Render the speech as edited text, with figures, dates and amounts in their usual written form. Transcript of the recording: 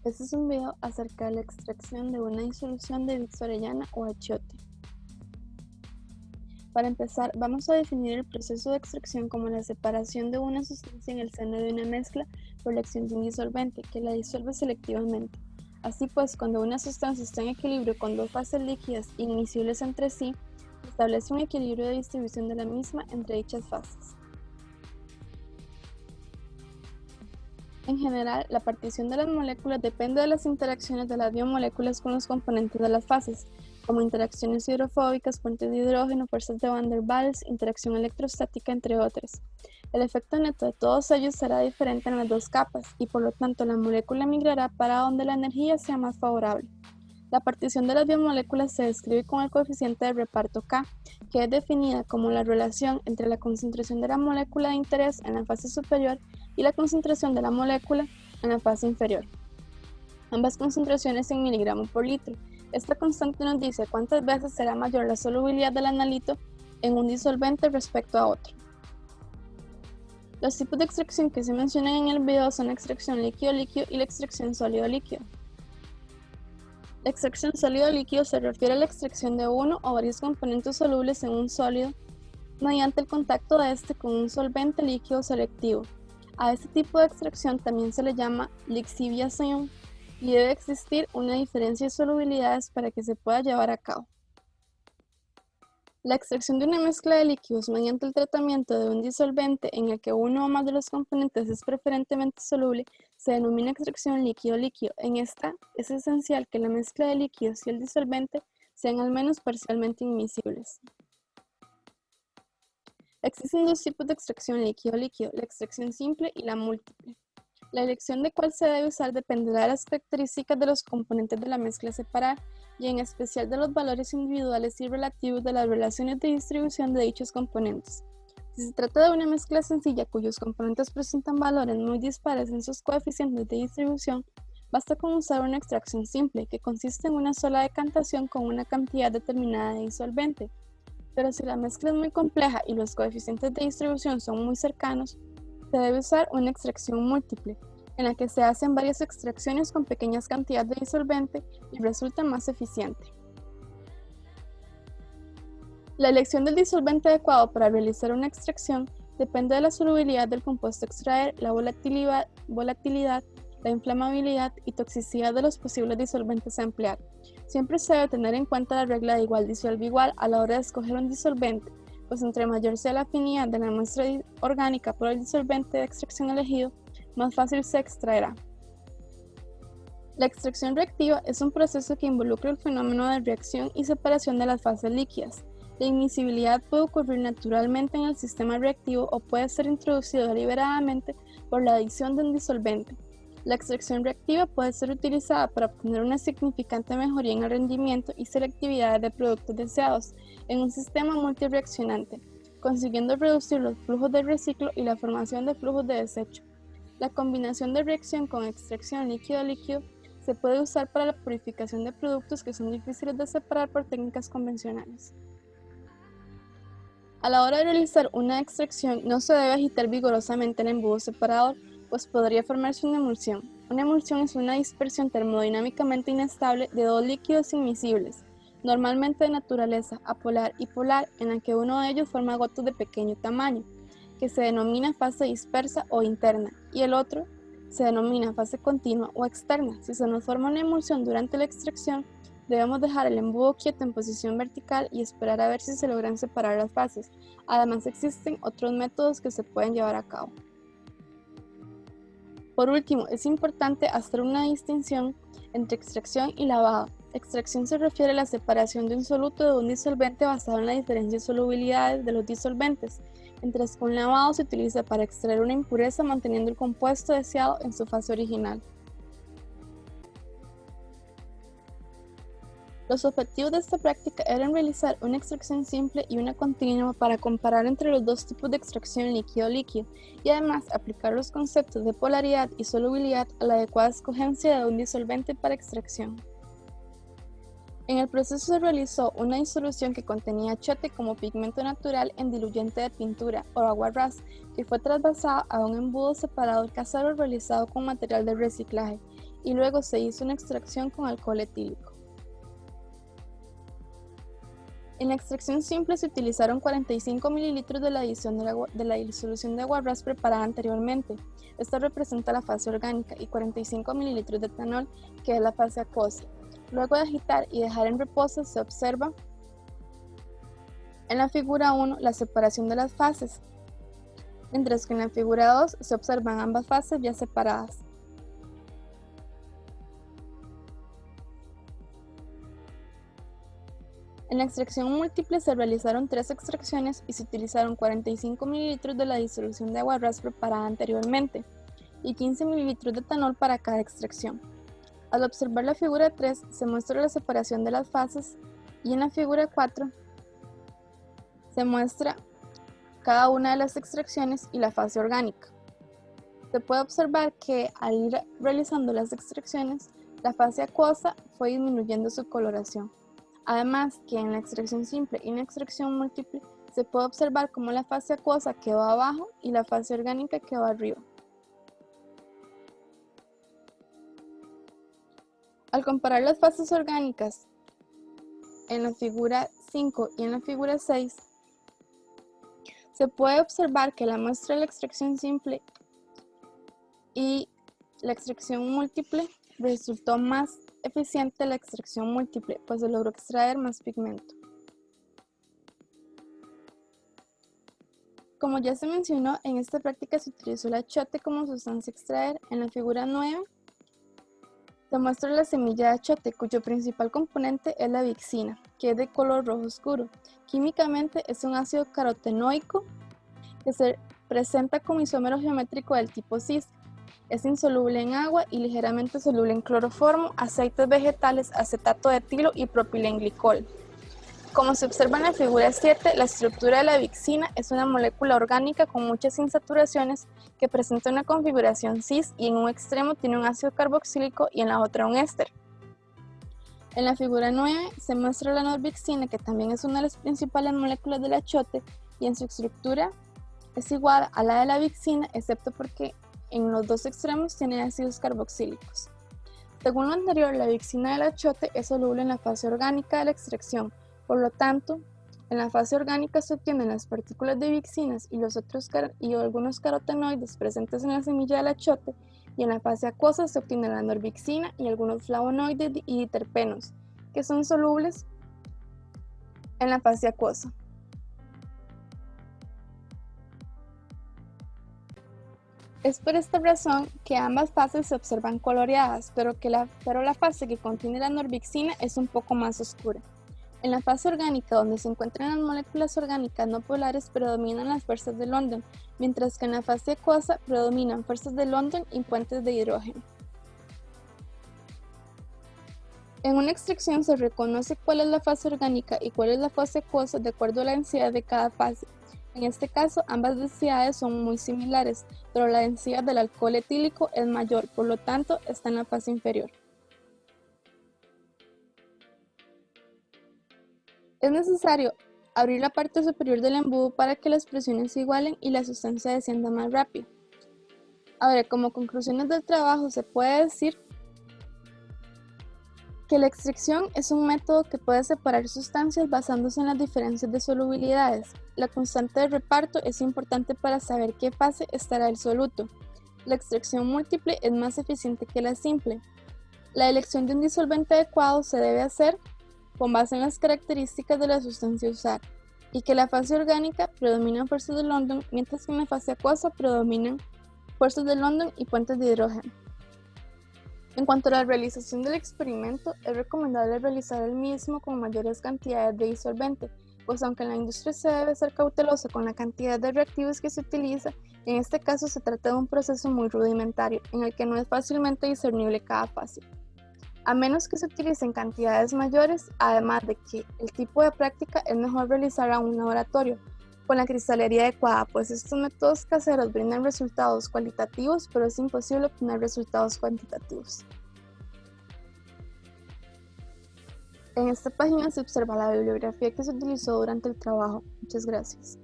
Este es un video acerca de la extracción de una disolución de bixorellana o achiote. Para empezar, vamos a definir el proceso de extracción como la separación de una sustancia en el seno de una mezcla por la acción de un disolvente que la disuelve selectivamente. Así pues, cuando una sustancia está en equilibrio con dos fases líquidas inmiscibles entre sí, se establece un equilibrio de distribución de la misma entre dichas fases. En general, la partición de las moléculas depende de las interacciones de las biomoléculas con los componentes de las fases, como interacciones hidrofóbicas, puentes de hidrógeno, fuerzas de Van der Waals, interacción electrostática, entre otras. El efecto neto de todos ellos será diferente en las dos capas, y por lo tanto la molécula migrará para donde la energía sea más favorable. La partición de las biomoléculas se describe con el coeficiente de reparto K, que es definida como la relación entre la concentración de la molécula de interés en la fase superior y la concentración de la molécula en la fase inferior. Ambas concentraciones en miligramos por litro. Esta constante nos dice cuántas veces será mayor la solubilidad del analito en un disolvente respecto a otro. Los tipos de extracción que se mencionan en el video son la extracción líquido-líquido y la extracción sólido-líquido. La extracción sólido-líquido se refiere a la extracción de uno o varios componentes solubles en un sólido mediante el contacto de este con un solvente líquido selectivo. A este tipo de extracción también se le llama lixiviación y debe existir una diferencia de solubilidades para que se pueda llevar a cabo. La extracción de una mezcla de líquidos mediante el tratamiento de un disolvente en el que uno o más de los componentes es preferentemente soluble se denomina extracción líquido-líquido. En esta es esencial que la mezcla de líquidos y el disolvente sean al menos parcialmente inmiscibles. Existen dos tipos de extracción líquido-líquido, la extracción simple y la múltiple. La elección de cuál se debe usar dependerá de las características de los componentes de la mezcla a separar y en especial de los valores individuales y relativos de las relaciones de distribución de dichos componentes. Si se trata de una mezcla sencilla cuyos componentes presentan valores muy dispares en sus coeficientes de distribución, basta con usar una extracción simple, que consiste en una sola decantación con una cantidad determinada de disolvente. Pero si la mezcla es muy compleja y los coeficientes de distribución son muy cercanos, se debe usar una extracción múltiple, en la que se hacen varias extracciones con pequeñas cantidades de disolvente y resulta más eficiente. La elección del disolvente adecuado para realizar una extracción depende de la solubilidad del compuesto a extraer, la volatilidad, la inflamabilidad y toxicidad de los posibles disolventes a emplear. Siempre se debe tener en cuenta la regla de igual disuelve igual a la hora de escoger un disolvente, pues entre mayor sea la afinidad de la muestra orgánica por el disolvente de extracción elegido, más fácil se extraerá. La extracción reactiva es un proceso que involucra el fenómeno de reacción y separación de las fases líquidas. La inmiscibilidad puede ocurrir naturalmente en el sistema reactivo o puede ser introducido deliberadamente por la adición de un disolvente. La extracción reactiva puede ser utilizada para obtener una significante mejoría en el rendimiento y selectividad de productos deseados en un sistema multireaccionante, consiguiendo reducir los flujos de reciclo y la formación de flujos de desecho. La combinación de reacción con extracción líquido-líquido se puede usar para la purificación de productos que son difíciles de separar por técnicas convencionales. A la hora de realizar una extracción no se debe agitar vigorosamente el embudo separador, pues podría formarse una emulsión. Una emulsión es una dispersión termodinámicamente inestable de dos líquidos inmiscibles, normalmente de naturaleza apolar y polar, en la que uno de ellos forma gotas de pequeño tamaño, que se denomina fase dispersa o interna, y el otro se denomina fase continua o externa. Si se nos forma una emulsión durante la extracción, debemos dejar el embudo quieto en posición vertical y esperar a ver si se logran separar las fases. Además, existen otros métodos que se pueden llevar a cabo. Por último, es importante hacer una distinción entre extracción y lavado. Extracción se refiere a la separación de un soluto de un disolvente basado en la diferencia de solubilidades de los disolventes, mientras que un lavado se utiliza para extraer una impureza manteniendo el compuesto deseado en su fase original. Los objetivos de esta práctica eran realizar una extracción simple y una continua para comparar entre los dos tipos de extracción líquido-líquido y además aplicar los conceptos de polaridad y solubilidad a la adecuada escogencia de un disolvente para extracción. En el proceso se realizó una disolución que contenía achiote como pigmento natural en diluyente de pintura o agua ras, que fue trasvasado a un embudo separador casero realizado con material de reciclaje y luego se hizo una extracción con alcohol etílico. En la extracción simple se utilizaron 45 mililitros de la disolución de aguarrás preparada anteriormente. Esto representa la fase orgánica y 45 mililitros de etanol, que es la fase acuosa. Luego de agitar y dejar en reposo se observa en la figura 1 la separación de las fases, mientras que en la figura 2 se observan ambas fases ya separadas. En la extracción múltiple se realizaron 3 extracciones y se utilizaron 45 mililitros de la disolución de aguarrás preparada anteriormente y 15 mililitros de etanol para cada extracción. Al observar la figura 3 se muestra la separación de las fases y en la figura 4 se muestra cada una de las extracciones y la fase orgánica. Se puede observar que al ir realizando las extracciones, la fase acuosa fue disminuyendo su coloración. Además que en la extracción simple y en la extracción múltiple se puede observar cómo la fase acuosa quedó abajo y la fase orgánica quedó arriba. Al comparar las fases orgánicas en la figura 5 y en la figura 6, se puede observar que la muestra de la extracción simple y la extracción múltiple resultó más eficiente la extracción múltiple, pues se logró extraer más pigmento. Como ya se mencionó, en esta práctica se utilizó el achiote como sustancia a extraer. En la figura 9 se muestra la semilla de achiote, cuyo principal componente es la vixina, que es de color rojo oscuro. Químicamente es un ácido carotenoico que se presenta como isómero geométrico del tipo cis. Es insoluble en agua y ligeramente soluble en cloroformo, aceites vegetales, acetato de etilo y propilenglicol. Como se observa en la figura 7, la estructura de la vixina es una molécula orgánica con muchas insaturaciones que presenta una configuración cis y en un extremo tiene un ácido carboxílico y en la otra un éster. En la figura 9 se muestra la norvixina, que también es una de las principales moléculas del achiote y en su estructura es igual a la de la vixina, excepto porque en los dos extremos tiene ácidos carboxílicos. Según lo anterior, la vixina del achiote es soluble en la fase orgánica de la extracción. Por lo tanto, en la fase orgánica se obtienen las partículas de vixinas y algunos carotenoides presentes en la semilla del achiote, y en la fase acuosa se obtiene la norvixina y algunos flavonoides y diterpenos, que son solubles en la fase acuosa. Es por esta razón que ambas fases se observan coloreadas, pero la fase que contiene la norvixina es un poco más oscura. En la fase orgánica, donde se encuentran las moléculas orgánicas no polares, predominan las fuerzas de London, mientras que en la fase acuosa predominan fuerzas de London y puentes de hidrógeno. En una extracción se reconoce cuál es la fase orgánica y cuál es la fase acuosa de acuerdo a la densidad de cada fase. En este caso, ambas densidades son muy similares, pero la densidad del alcohol etílico es mayor, por lo tanto, está en la fase inferior. Es necesario abrir la parte superior del embudo para que las presiones se igualen y la sustancia descienda más rápido. Ahora, como conclusiones del trabajo, se puede decir que la extracción es un método que puede separar sustancias basándose en las diferencias de solubilidades. La constante de reparto es importante para saber qué fase estará el soluto. La extracción múltiple es más eficiente que la simple. La elección de un disolvente adecuado se debe hacer con base en las características de la sustancia a usar, y que la fase orgánica predominan fuerzas de London, mientras que en la fase acuosa predominan fuerzas de London y puentes de hidrógeno. En cuanto a la realización del experimento, es recomendable realizar el mismo con mayores cantidades de disolvente, pues aunque en la industria se debe ser cauteloso con la cantidad de reactivos que se utiliza, en este caso se trata de un proceso muy rudimentario, en el que no es fácilmente discernible cada fase. A menos que se utilicen cantidades mayores, además de que el tipo de práctica es mejor realizarla en un laboratorio, con la cristalería adecuada, pues estos métodos caseros brindan resultados cualitativos, pero es imposible obtener resultados cuantitativos. En esta página se observa la bibliografía que se utilizó durante el trabajo. Muchas gracias.